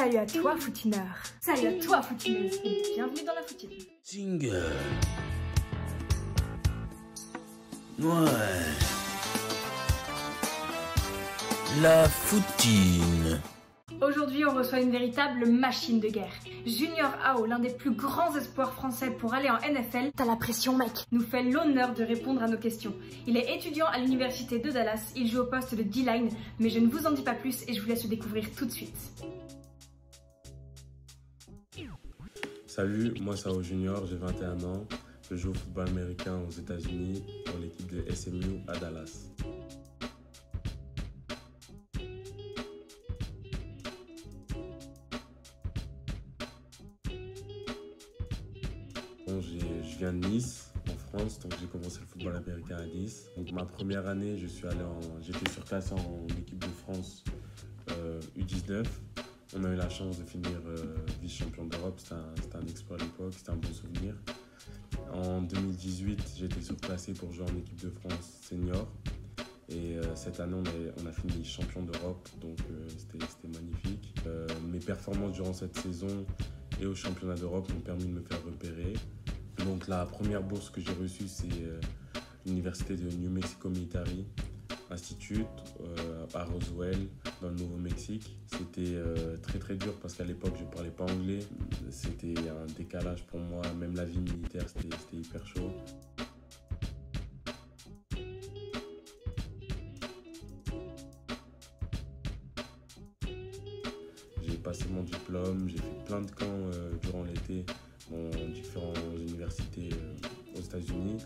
Salut à toi, footineur. Salut à toi, foutineuse. Et bienvenue dans la foutine. Jingle. Ouais. La foutine. Aujourd'hui, on reçoit une véritable machine de guerre. Junior Ao, l'un des plus grands espoirs français pour aller en NFL, t'as la pression mec, nous fait l'honneur de répondre à nos questions. Il est étudiant à l'université de Dallas, il joue au poste de D-line, mais je ne vous en dis pas plus et je vous laisse le découvrir tout de suite. Salut, moi c'est Ao Junior, j'ai 21 ans, je joue au football américain aux États-Unis pour l'équipe de SMU à Dallas. Bon, je viens de Nice, en France, donc j'ai commencé le football américain à Nice. Donc ma première année, j'étais surclassé en équipe de France U19. On a eu la chance de finir vice-champion d'Europe, c'était un exploit à l'époque, c'était un bon souvenir. En 2018, j'ai été surclassé pour jouer en équipe de France senior. Et cette année, on a fini champion d'Europe, donc c'était magnifique. Mes performances durant cette saison et au championnat d'Europe m'ont permis de me faire repérer. Donc la première bourse que j'ai reçue, c'est l'université de New Mexico Military Institute à Roswell, dans le Nouveau-Mexique. C'était très dur parce qu'à l'époque, je ne parlais pas anglais. C'était un décalage pour moi, même la vie militaire, c'était hyper chaud. J'ai passé mon diplôme, j'ai fait plein de camps durant l'été dans différentes universités aux États-Unis,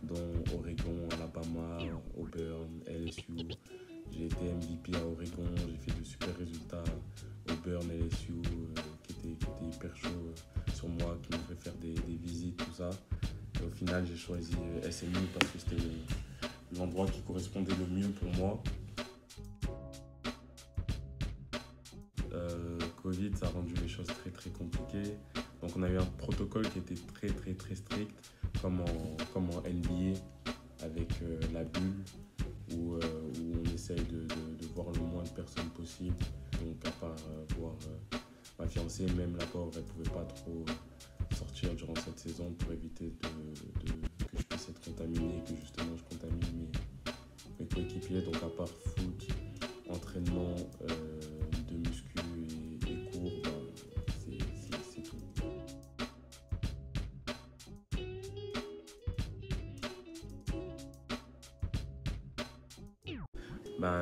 dont Oregon, Alabama, Auburn, LSU. J'ai été MVP à Oregon, j'ai fait de super résultats à Auburn, LSU, qui étaient hyper chauds sur moi, qui m'ont fait faire des visites, tout ça. Et au final, j'ai choisi SMU parce que c'était l'endroit qui correspondait le mieux pour moi. Covid, ça a rendu les choses très compliquées. Donc on a eu un protocole qui était très strict, comme en NBA, avec la bulle, où on essaye de voir le moins de personnes possible. Donc à part voir ma fiancée, même la pauvre, elle ne pouvait pas trop sortir durant cette saison pour éviter que je puisse être contaminé et que justement je contamine mes coéquipiers. Donc à part foot, entraînement de muscu et cours, c'est tout.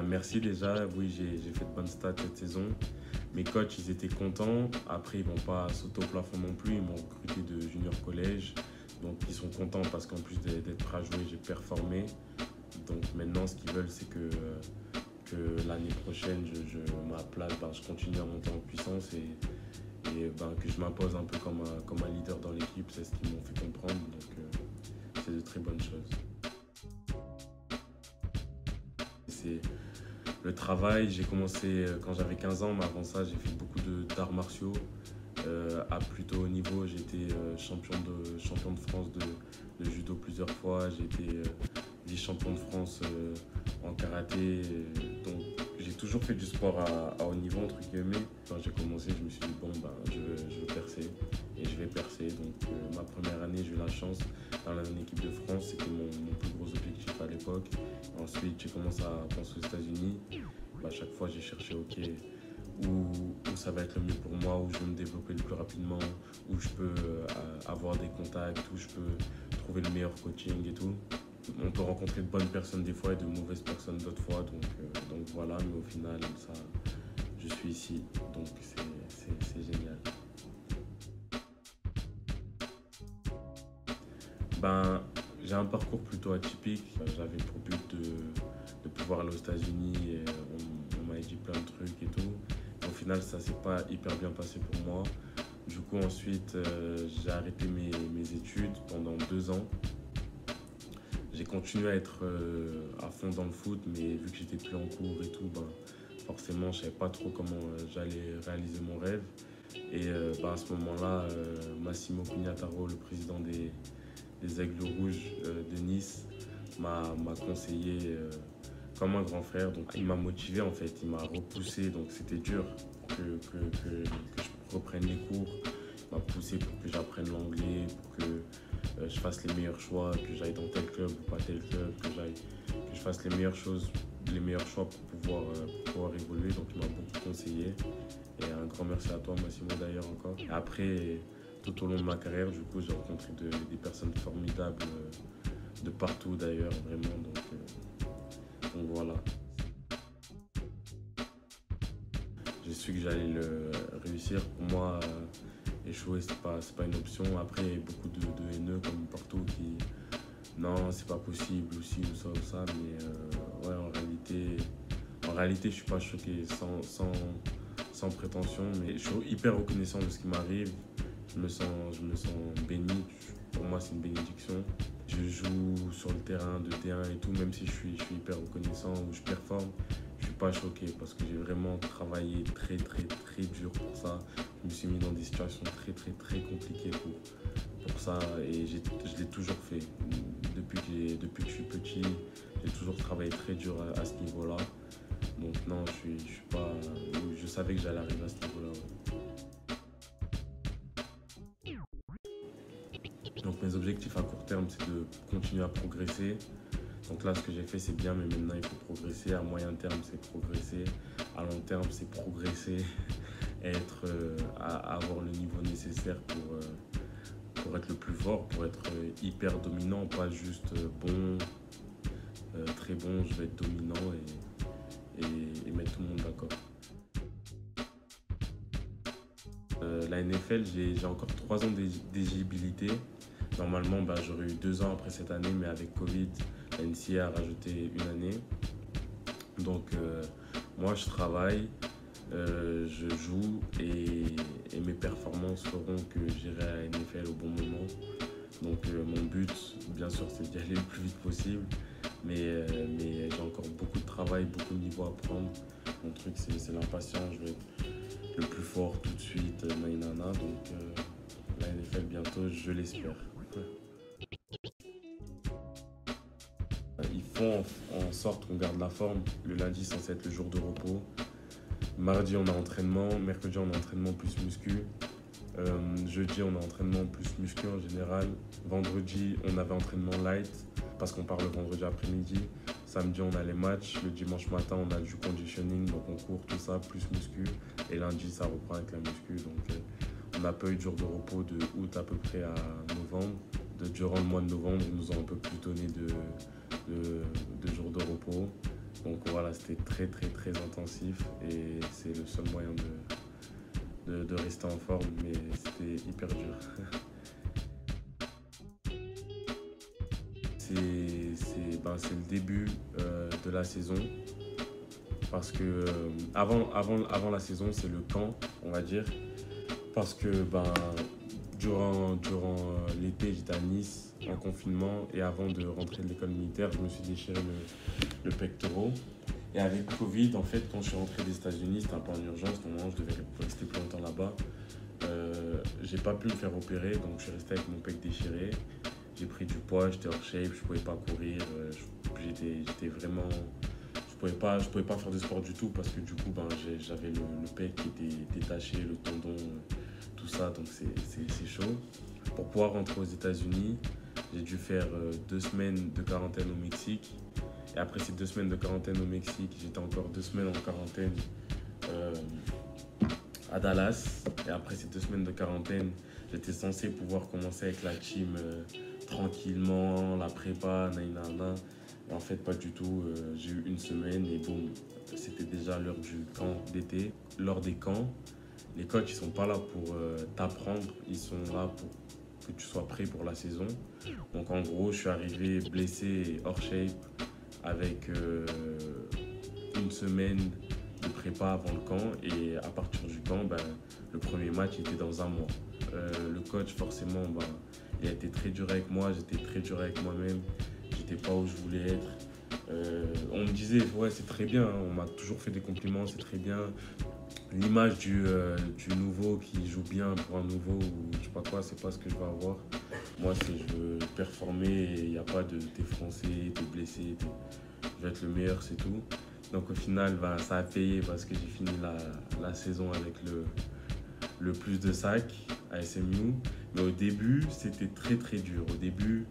Merci déjà, oui j'ai fait de bonnes stats cette saison. Mes coachs ils étaient contents, après ils vont pas sauter au plafond non plus, ils m'ont recruté de junior collège. Donc ils sont contents parce qu'en plus d'être prêt à jouer, j'ai performé. Donc maintenant ce qu'ils veulent c'est que l'année prochaine ma place, je continue à monter en puissance et que je m'impose un peu comme un leader dans l'équipe, c'est ce qu'ils m'ont fait comprendre. Donc c'est de très bonnes choses. C'est le travail, j'ai commencé quand j'avais 15 ans, mais avant ça j'ai fait beaucoup d'arts martiaux. À plutôt haut niveau, j'ai été champion de France de judo plusieurs fois, j'ai été vice-champion de France en karaté. Donc j'ai toujours fait du sport à haut niveau entre guillemets. Quand j'ai commencé, je me suis dit je veux percer et je vais percer. Donc ma première année, j'ai eu la chance dans l'équipe de France, c'était mon plus gros objectif à l'époque. Ensuite, j'ai commencé à penser aux États-Unis. À chaque fois, j'ai cherché où ça va être le mieux pour moi, où je vais me développer le plus rapidement, où je peux avoir des contacts, où je peux trouver le meilleur coaching et tout. On peut rencontrer de bonnes personnes des fois et de mauvaises personnes d'autres fois, donc voilà, mais au final, je suis ici, donc c'est génial. J'ai un parcours plutôt atypique. J'avais pour but de pouvoir aller aux États-Unis et on m'a dit plein de trucs et tout. Au final, ça s'est pas hyper bien passé pour moi. Du coup, ensuite, j'ai arrêté mes études pendant 2 ans. J'ai continué à être à fond dans le foot, mais vu que j'étais plus en cours et tout, forcément, je savais pas trop comment j'allais réaliser mon rêve. Et à ce moment-là, Massimo Pignataro, le président des Aigles Rouges de Nice, m'a conseillé comme un grand frère. Donc il m'a motivé en fait, il m'a repoussé, donc c'était dur pour que je reprenne les cours. Il m'a poussé pour que j'apprenne l'anglais, pour que je fasse les meilleurs choix, que j'aille dans tel club ou pas tel club, que je fasse les meilleures choses, les meilleurs choix pour pouvoir évoluer. Donc il m'a beaucoup conseillé. Et un grand merci à toi, Massimo, d'ailleurs, encore. Et après, tout au long de ma carrière, du coup, j'ai rencontré des personnes formidables de partout, d'ailleurs, vraiment. Donc voilà. J'ai su que j'allais le réussir. Pour moi, échouer, c'est pas une option. Après, il y a beaucoup de haineux, comme partout, qui... Non, c'est pas possible, ou ci, ou ça. Mais ouais, en réalité, je suis pas choqué, sans prétention. Mais je suis hyper reconnaissant de ce qui m'arrive. Je me sens béni. Pour moi, c'est une bénédiction. Je joue sur le terrain de T1 et tout, même si je suis hyper reconnaissant ou je performe, je suis pas choqué parce que j'ai vraiment travaillé très dur pour ça. Je me suis mis dans des situations très compliquées pour ça et je l'ai toujours fait. Depuis que je suis petit, j'ai toujours travaillé très dur à ce niveau-là. Donc non, je suis pas... Je savais que j'allais arriver à ce niveau-là. Ouais. Donc mes objectifs à court terme, c'est de continuer à progresser. Donc là, ce que j'ai fait, c'est bien, mais maintenant, il faut progresser. À moyen terme, c'est progresser. À long terme, c'est progresser et avoir le niveau nécessaire pour être le plus fort, pour être hyper dominant, pas juste bon, très bon, je vais être dominant et mettre tout le monde d'accord. La NFL, j'ai encore 3 ans d'éligibilité. Normalement, j'aurais eu 2 ans après cette année, mais avec Covid, la NCAA a rajouté une année. Donc, moi, je travaille, je joue et mes performances feront que j'irai à la NFL au bon moment. Donc, mon but, bien sûr, c'est d'y aller le plus vite possible. Mais j'ai encore beaucoup de travail, beaucoup de niveaux à prendre. Mon truc, c'est l'impatience. Je vais être le plus fort tout de suite, nainana. Donc, la NFL bientôt, je l'espère. Ils font en sorte qu'on garde la forme. Le lundi, c'est censé être le jour de repos. Mardi, on a entraînement. Mercredi, on a entraînement plus muscu. Jeudi, on a entraînement plus muscu en général. Vendredi, on avait entraînement light parce qu'on part le vendredi après-midi. Samedi, on a les matchs. Le dimanche matin, on a du conditioning, donc on court, tout ça, plus muscu. Et lundi, ça reprend avec la muscu. Donc, on n'a pas eu de jour de repos de août à peu près à novembre. Durant le mois de novembre, ils nous ont un peu plus donné de jours de repos. Donc voilà, c'était très intensif et c'est le seul moyen de rester en forme, mais c'était hyper dur. C'est le début de la saison parce que avant la saison, c'est le camp, on va dire, parce que durant l'été, j'étais à Nice en confinement et avant de rentrer de l'école militaire, je me suis déchiré le pectoral. Et avec Covid, en fait, quand je suis rentré des États-Unis, c'était un peu en urgence, normalement je devais rester plus longtemps là-bas. J'ai pas pu me faire opérer, donc je suis resté avec mon pec déchiré. J'ai pris du poids, j'étais hors shape, je pouvais pas courir, j'étais vraiment... Je pouvais pas faire de sport du tout parce que du coup, j'avais le pec qui était détaché, le tendon, tout ça, donc c'est chaud. Pour pouvoir rentrer aux États-Unis, j'ai dû faire 2 semaines de quarantaine au Mexique. Et après ces 2 semaines de quarantaine au Mexique, j'étais encore 2 semaines en quarantaine à Dallas. Et après ces 2 semaines de quarantaine, j'étais censé pouvoir commencer avec la team tranquillement, la prépa, nainana. Et en fait, pas du tout. J'ai eu 1 semaine et boum, c'était déjà l'heure du camp d'été. Lors des camps, les coachs, ils sont pas là pour t'apprendre, ils sont là pour que tu sois prêt pour la saison. Donc en gros, je suis arrivé blessé et hors shape avec 1 semaine de prépa avant le camp. Et à partir du camp, le premier match était dans 1 mois. Le coach, forcément, il a été très dur avec moi, j'étais très dur avec moi-même. J'étais pas où je voulais être. On me disait, ouais, c'est très bien, on m'a toujours fait des compliments, c'est très bien. L'image du nouveau qui joue bien pour un nouveau ou je sais pas quoi, c'est pas ce que je veux avoir. Moi, je veux performer et il n'y a pas de t'es français, t'es blessé, je veux être le meilleur, c'est tout. Donc au final, ça a payé parce que j'ai fini la saison avec le plus de sacs à SMU. Mais au début, c'était très très dur. Au début,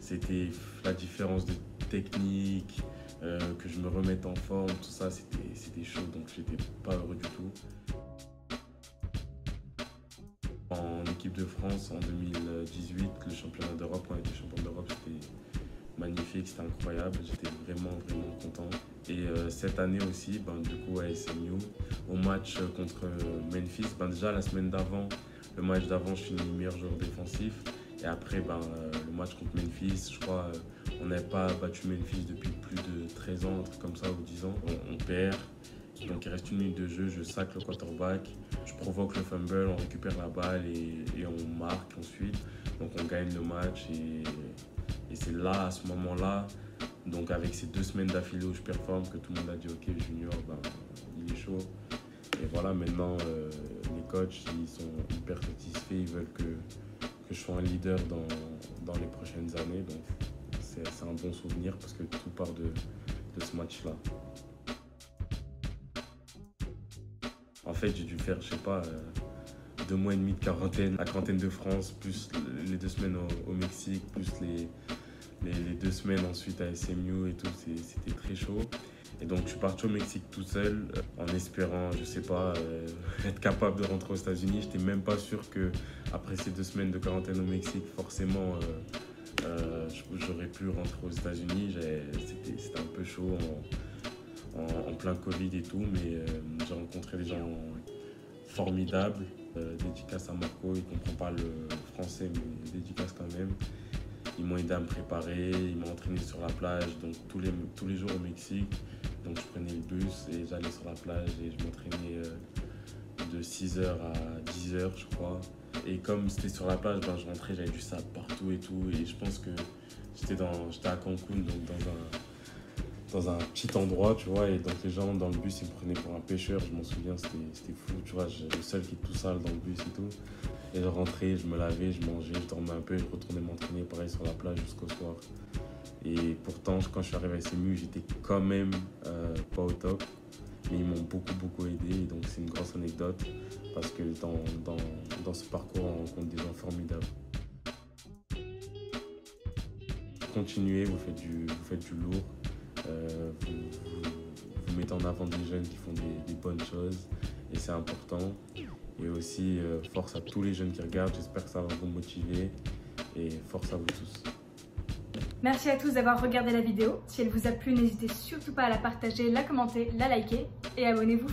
c'était la différence de technique, que je me remette en forme, tout ça, c'était chaud. Donc j'étais pas heureux du tout. En équipe de France, en 2018, le championnat d'Europe, quand on était champion d'Europe, c'était magnifique, c'était incroyable. J'étais vraiment content. Et cette année aussi, du coup à SMU, au match contre Memphis, déjà la semaine d'avant, le match d'avant, je finis meilleur joueur défensif. Et après, le match contre Memphis, je crois, on n'avait pas battu Memphis depuis plus de 13 ans, un truc comme ça, ou 10 ans. On perd, donc il reste 1 minute de jeu, je sac le quarterback, je provoque le fumble, on récupère la balle et on marque ensuite. Donc on gagne le match et c'est là, à ce moment-là, donc avec ces 2 semaines d'affilée où je performe, que tout le monde a dit ok, Junior, il est chaud. Et voilà, maintenant les coachs, ils sont hyper satisfaits, ils veulent que je sois un leader dans les prochaines années. Donc c'est un bon souvenir parce que tout part de ce match-là. En fait, j'ai dû faire, je sais pas, 2 mois et demi de quarantaine, la quarantaine de France, plus les 2 semaines au Mexique, plus les 2 semaines ensuite à SMU et tout, c'était très chaud. Et donc je suis parti au Mexique tout seul en espérant, je sais pas, être capable de rentrer aux États-Unis. J'étais même pas sûr que après ces 2 semaines de quarantaine au Mexique, forcément, j'aurais pu rentrer aux États-Unis. C'était un peu chaud en plein Covid et tout, mais j'ai rencontré des gens formidables. Dédicace à Marco, il comprend pas le français, mais dédicace quand même. Ils m'ont aidé à me préparer, ils m'ont entraîné sur la plage, donc tous les jours au Mexique. Donc je prenais le bus et j'allais sur la plage et je m'entraînais de 6h à 10h, je crois. Et comme c'était sur la plage, je rentrais, j'avais du sable partout et tout. Et je pense que j'étais à Cancun, donc dans un petit endroit, tu vois. Et donc les gens dans le bus, ils me prenaient pour un pêcheur. Je m'en souviens, c'était fou, tu vois. J'étais le seul qui était tout sale dans le bus et tout. Et je rentrais, je me lavais, je mangeais, je dormais un peu, je retournais m'entraîner pareil sur la plage jusqu'au soir. Et pourtant, quand je suis arrivé à SMU, j'étais quand même pas au top. Mais ils m'ont beaucoup aidé. Et donc c'est une grosse anecdote parce que dans ce parcours, on rencontre des gens formidables. Continuez, vous faites du lourd. Vous mettez en avant des jeunes qui font des bonnes choses. Et c'est important. Et aussi, force à tous les jeunes qui regardent. J'espère que ça va vous motiver. Et force à vous tous. Merci à tous d'avoir regardé la vidéo. Si elle vous a plu, n'hésitez surtout pas à la partager, la commenter, la liker et abonnez-vous.